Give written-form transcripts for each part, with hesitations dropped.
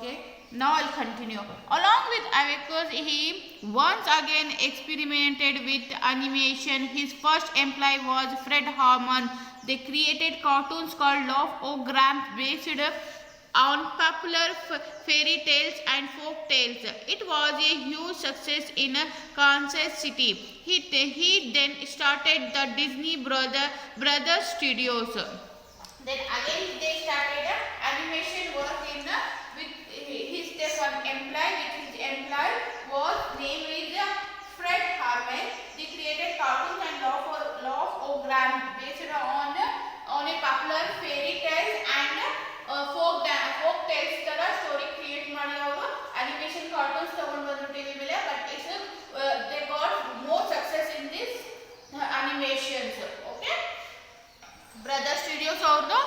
Okay, now I'll continue. Along with Avekus, he once again experimented with animation. His first employee was Fred Harmon. They created cartoons called Love O-Grams based on popular fairy tales and folk tales. It was a huge success in Kansas City. He then started the Disney Brothers Studios. Then again they started animation work in with his one employee. With his employee was name is Fred Harmon. They created cartoons and Love O-Grams based on a popular fairy tales and folk tales ತರ story create ಮಾಡಿ ಅವರು animation cartoons ತಗೊಂಡು ಬಂದ್ರು TV ಮೇಲೆ. But they got more success in this animations. Okay, brother studios ಅವ್ರದ್ದು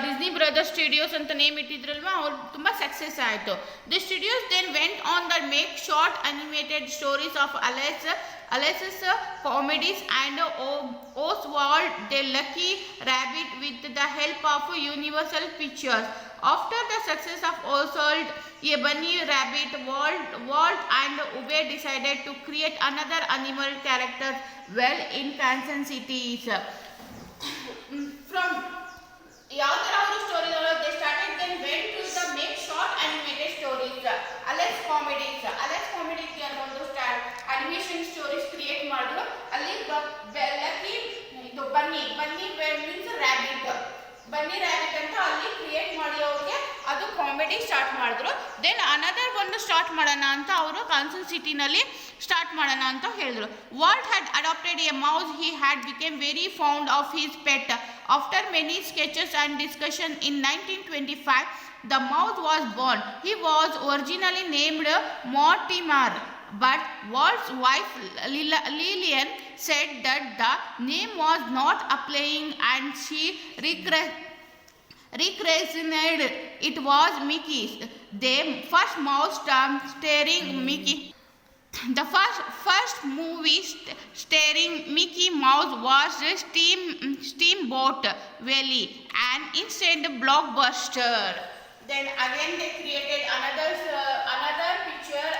Disney brother studios ಅಂತ name ಇಟ್ಟಿದ್ರಲ್ವ, ಅವ್ರು ತುಂಬ ಸಕ್ಸಸ್ ಆಯಿತು. The studios then went on the make short animated stories of Alice's comedies and Oswald the Lucky Rabbit with the help of Universal Pictures. After the success of Oswald a Bunny Rabbit, Walt and Ube decided to create another animal character well in Kansas City. From ಯಾವ ತರ ಅವರು story they started then went to the make short animated stories, Alex comedies ಅಂತ ಒಂದು animation stories create ಮಾಡಿದ್ರು. ಅಲ್ಲಿ lucky ಇದು ಬನ್ನಿ means ಬನ್ನಿ ರ್ಯಾಬಿಟ್ ಅಂತ ಅಲ್ಲಿ ಕ್ರಿಯೇಟ್ ಮಾಡಿ ಅವ್ರಿಗೆ ಅದು ಕಾಮಿಡಿ ಸ್ಟಾರ್ಟ್ ಮಾಡಿದ್ರು. ದೆನ್ ಅನದರ್ ಒಂದು ಸ್ಟಾರ್ಟ್ ಮಾಡೋಣ ಅಂತ ಅವರು ಕಾನ್ಸನ್ ಸಿಟಿನಲ್ಲಿ ಸ್ಟಾರ್ಟ್ ಮಾಡೋಣ ಅಂತ ಹೇಳಿದ್ರು. Walt had adopted a mouse. He had became very found of his pet. After many sketches and discussion in 1925 the mouse was born. He was originally named Mortimer, but Walt's wife Lillian said that the name was not applying and she rechristened it was Mickey. The first mouse starring Mickey. The first movie starring Mickey Mouse was Steamboat Willie, an instant blockbuster. Then again they created another picture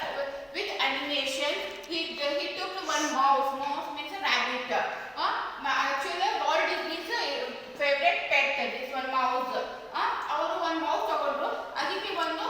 with animation. He took one mouse means a rabbit. Actually Walt Disney's favorite pet, this one mouse. ಅವರು ಒಂದು mouse ತಗೊಂಡ್ರು, ಅದಕ್ಕೆ ಒಂದು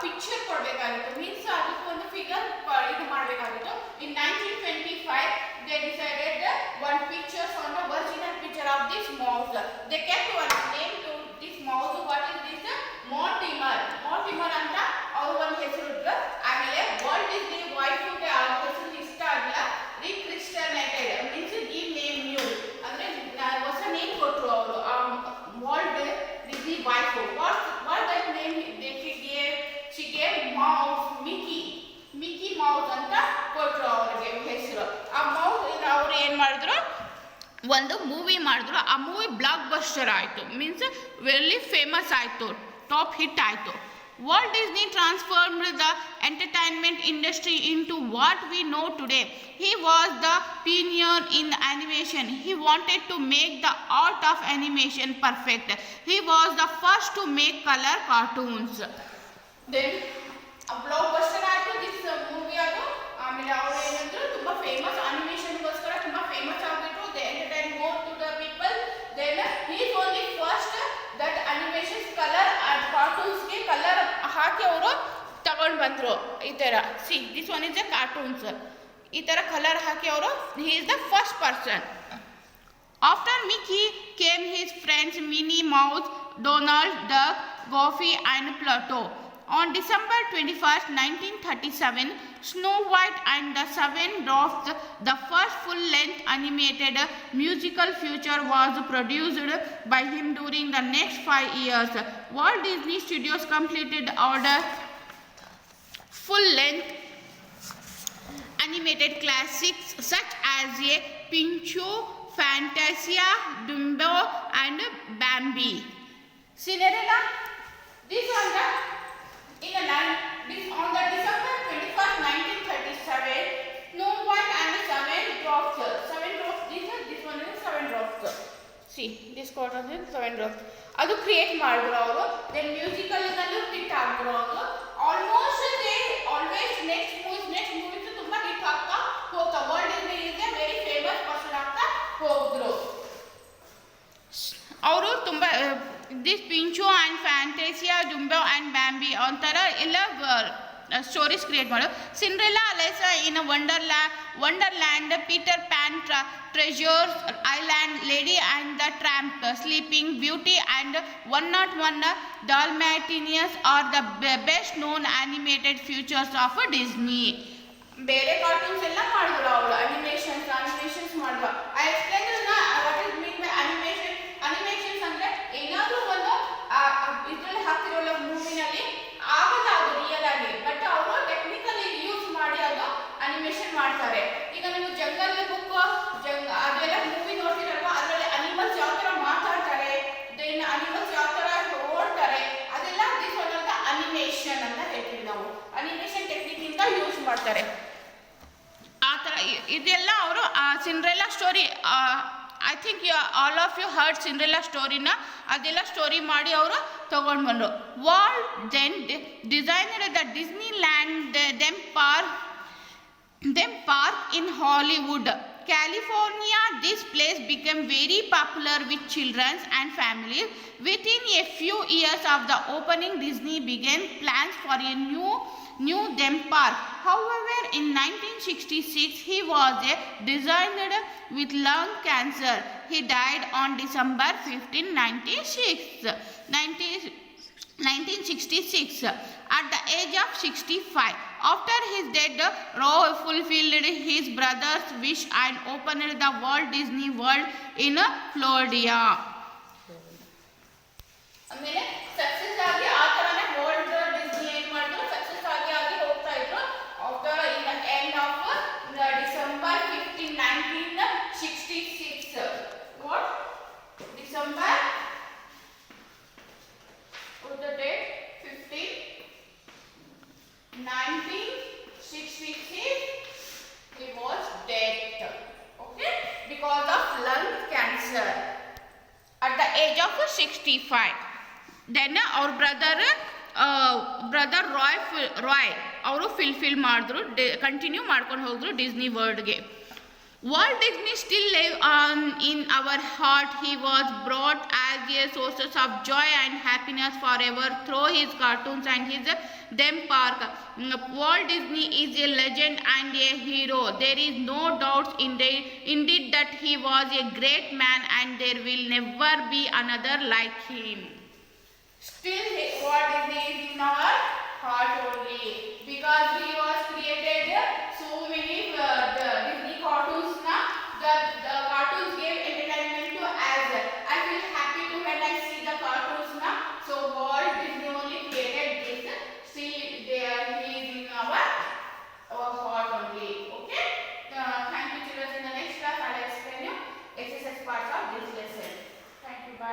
picture ಕೊಡಬೇಕಾಗಿತ್ತು, means ಅದಕ್ಕೆ ಒಂದು figure ಇದು ಮಾಡಬೇಕಾಗಿತ್ತು. ಇನ್ 1925 they decided one pictures on the original picture of this mouse. They kept one name to this mouse. What is this? Mortimer ಅಂತ ಅವರು ಒಂದು ಹೆಸರು ಇಟ್ರು. ಆಮೇಲೆ ವಾಲ್ಟ್ ಡಿಸ್ನಿ ವೈಫ್ಗೆ ಆ ಹೆಸರು ಇಷ್ಟ ಆಗಲ್ಲ, rechristened means give name new ಅಂದ್ರೆ ಹೊಸ ನೇಮ್ ಕೊಟ್ಟರು ಅವರು. Walt Disney wife what that name she gave mouse Mickey mouse ಅಂತ ಕೊಟ್ಟರು ಅವರಿಗೆ ಹೆಸರು. ಆ ಮೌಸ್ ಅವರು ಏನು ಮಾಡಿದ್ರು, ಒಂದು ಮೂವಿ ಮಾಡಿದ್ರು. ಆ ಮೂವಿ ಬ್ಲಾಕ್ ಬಸ್ಟರ್ ಆಯಿತು, ಮೀನ್ಸ್ ವೆರಿ ಫೇಮಸ್ ಆಯಿತು, ಟಾಪ್ ಹಿಟ್ ಆಯಿತು. Walt Disney transformed the entertainment industry into what we know today. He was the pioneer in animation. He wanted to make the art of animation perfect. He was the first to make color cartoons. Then a blockbuster ಆಯಿತು this movie. ಅದು ಆಮೇಲೆ ಅವರು ಏನಂದ್ರು ತುಂಬ famous ಅನಿಮೇಷನ್ಗೋಸ್ಕರ ತುಂಬ famous ಆಗಿಬಿಟ್ರು. They entertain more to the people. Then he is only first that animations colour ಕಾರ್ಟೂನ್ಸ್ಗೆ ಕಲರ್ ಹಾಕಿ ಅವರು ತಗೊಂಡು ಬಂದರು. ಈ ಥರ this one is the cartoons, ಈ ಥರ ಕಲರ್ ಹಾಕಿ ಅವರು he is the first person. After Mickey came his friends Minnie Mouse, Donald Duck, Goofy and Pluto. On December 21st, 1937, Snow White and the Seven Dwarfs, the first full-length animated musical feature, was produced by him during the next 5 years. Walt Disney Studios completed other full-length animated classics such as Pinocchio, Fantasia, Dumbo and Bambi. Cinderella, this one on the December 21st, 1937, Snow White and the Seven Dwarfs. This one is Seven Dwarfs. See, this quarter is Seven Dwarfs. ಅದು create ಮಾಡಿದ್ರು ಅವರು. Then musical ನಲ್ಲೂ hit ಆಗಿದ್ರು ಅವರು. ಒಂಥರ ಎಲ್ಲ stories create ಮಾಡು. Cinderella Alice in Wonderland, Peter Pan Treasures Island, Lady and the Tramp, Sleeping Beauty and 101 Dalmatians are the best known animated features of Disney. ಬೇರೆ ಕಾರ್ಟೂನ್ಸ್ ಎಲ್ಲ ಮಾಡಿದ್ರು ಅವಳು. ಅನಿಮೇಷನ್ಸ್ ಮಾಡಿದ್ರು. I explain what is mean by animations ಅಂದ್ರೆ ಏನಾದರೂ ಒಂದು ಇದರಲ್ಲಿ ಹಾಕ್ತಿರೋಲ್ಲ ಮೂವಿನಲ್ಲಿ ಆಗಲ್ಲ ಅದು ರಿಯಲ್ ಆಗಿ, ಬಟ್ ಅವರು ಟೆಕ್ನಿಕಲಿ ಯೂಸ್ ಮಾಡಿ ಅದು ಅನಿಮೇಷನ್ ಮಾಡ್ತಾರೆ. ಈಗ ನೀವು ಜಂಗಲ್ ಬುಕ್ ಅದೆಲ್ಲ ಮೂವಿ ನೋಡ್ತಿರಲ್ವಾ, ಅದರಲ್ಲಿ ಅನಿಮಲ್ಸ್ ಯಾವ ಥರ ಮಾತಾಡ್ತಾರೆ, ದೆನ್ ಅನಿಮಲ್ಸ್ ಯಾವ ಥರ ಓಡ್ತಾರೆ, ಅದೆಲ್ಲ this one of the animation ಅಂತ ಹೇಳ್ತೀವಿ ನಾವು. ಅನಿಮೇಷನ್ ಟೆಕ್ನಿಕ್ ಇಂದ ಯೂಸ್ ಮಾಡ್ತಾರೆ. ಆ ಥರ ಇದೆಲ್ಲ ಅವರು Cinderella story, I think all of you heard Cinderella ಸ್ಟೋರಿನ, ಅದೆಲ್ಲ ಸ್ಟೋರಿ ಮಾಡಿ ಅವರು ತಗೊಂಡು ಬಂದರು. Walt then designer the Disneyland them park in Hollywood, California. This place became very popular with children and families. Within a few years of the opening, Disney began plans for a new them park. However, in 1966, he was diagnosed with lung cancer. He died on December 15, 1966 at the age of 65. After his death, Roy fulfilled his brother's wish and opened the Walt Disney World in Florida. ಆಮೇಲೆ success ಆಗಿ ಆ ಥರನೇ world Disney ಏನು ಮಾಡಿದ್ರು, success ಆಗಿ ಹೋಗ್ತಾ ಇದ್ರು. After in the end of December 15, 1966. What December the date 15, 1966 he was dead, okay, because of lung cancer at the age of 65. Then our brother Roy ಅವರು ಫಿಲ್ ಮಾಡಿದ್ರು, ಕಂಟಿನ್ಯೂ ಮಾಡ್ಕೊಂಡು ಹೋದ್ರು Disney ವರ್ಲ್ಡ್ಗೆ. Walt Disney still lives on in our heart. He was brought as a source of joy and happiness forever through his cartoons and his them park. Walt Disney is a legend and a hero. There is no doubt indeed that he was a great man and there will never be another like him. Still Walt Disney is in our heart only because he was created so many